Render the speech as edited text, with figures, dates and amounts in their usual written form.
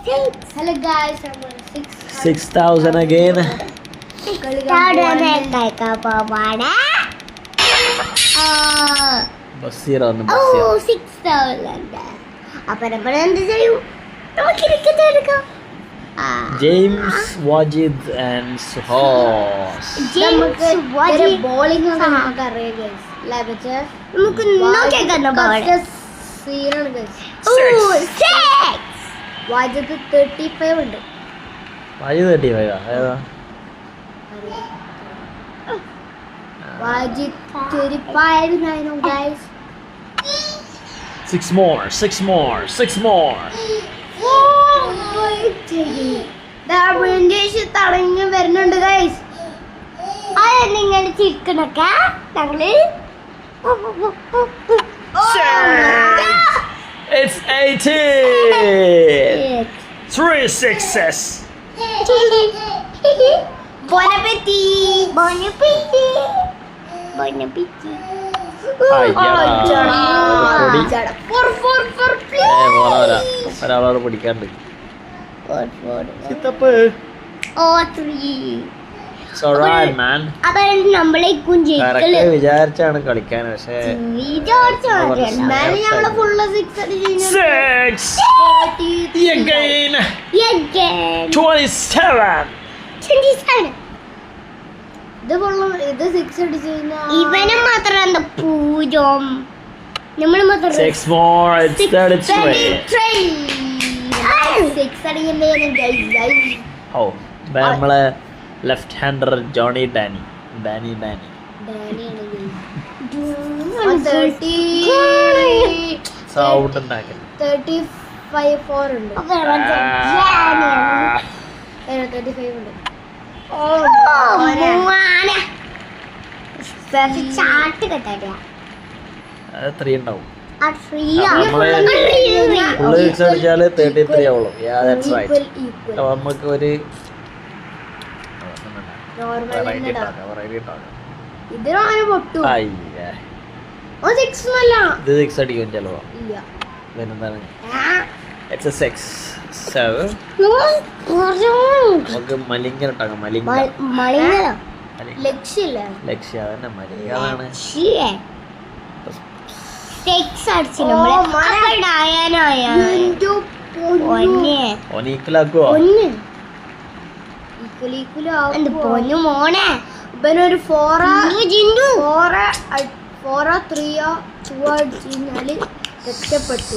Hello guys, I'm on 6,000 again. Basir on the Oh, 6,000. Apa nama anda saya? Kita ada. James, Wajid, and Suhas. James Wajid bowling നമുക്ക് അറിയാം guys. ലഭിച്ച് നമുക്ക് നോക്കിയേക്കാം നമ്മുടെ സീനാണ് guys. Oh, 6. Wajid 35 ഉണ്ട്. Wajid 35 ആ ഏതാ? വാജിദ് 35 ആയിരുന്നു guys. 6 more, 6 more, 6 more. തടഞ്ഞ് വരുന്നുണ്ട് ഗൈസ്. അത് നിങ്ങൾ ചിരിക്കണൊക്കെ ഞങ്ങള് It's 18. 3 6s. Bon appétit. Bon appétit. Bon appétit. ഒരാളോട് പിടിക്കാണ്ട്. വിചാരിച്ചാണ് കളിക്കാൻ, പക്ഷേ ഇവനും മാത്രം പൂജം നമ്മൾ മാത്രം നമ്മളെ ലെഫ്റ്റ് ഹാൻഡർ ജോണി ഡാനി സൗണ്ട് ഉണ്ടാക്കൽ 35 ഉണ്ട്. ചാട്ട് കെട്ടാ അത് 3 ഉണ്ടാവും. നമ്മള് അടിച്ചാല് 33 ആവുള്ളൂ. നമുക്ക് ഒരു ഇത് 6 അടിക്കും ചെലവോ. പിന്നെന്താണ് നമുക്ക് മലിംഗൻ ഇട്ടാക്കാം. ലക്ഷ്യ അതന്നെ മലിംഗാണ്. ഒനീക്കലാക്കുവോ? മോനെ ഇവനൊരു 4 3 2 അടിച്ച് കഴിഞ്ഞാല് രക്ഷപ്പെട്ടു.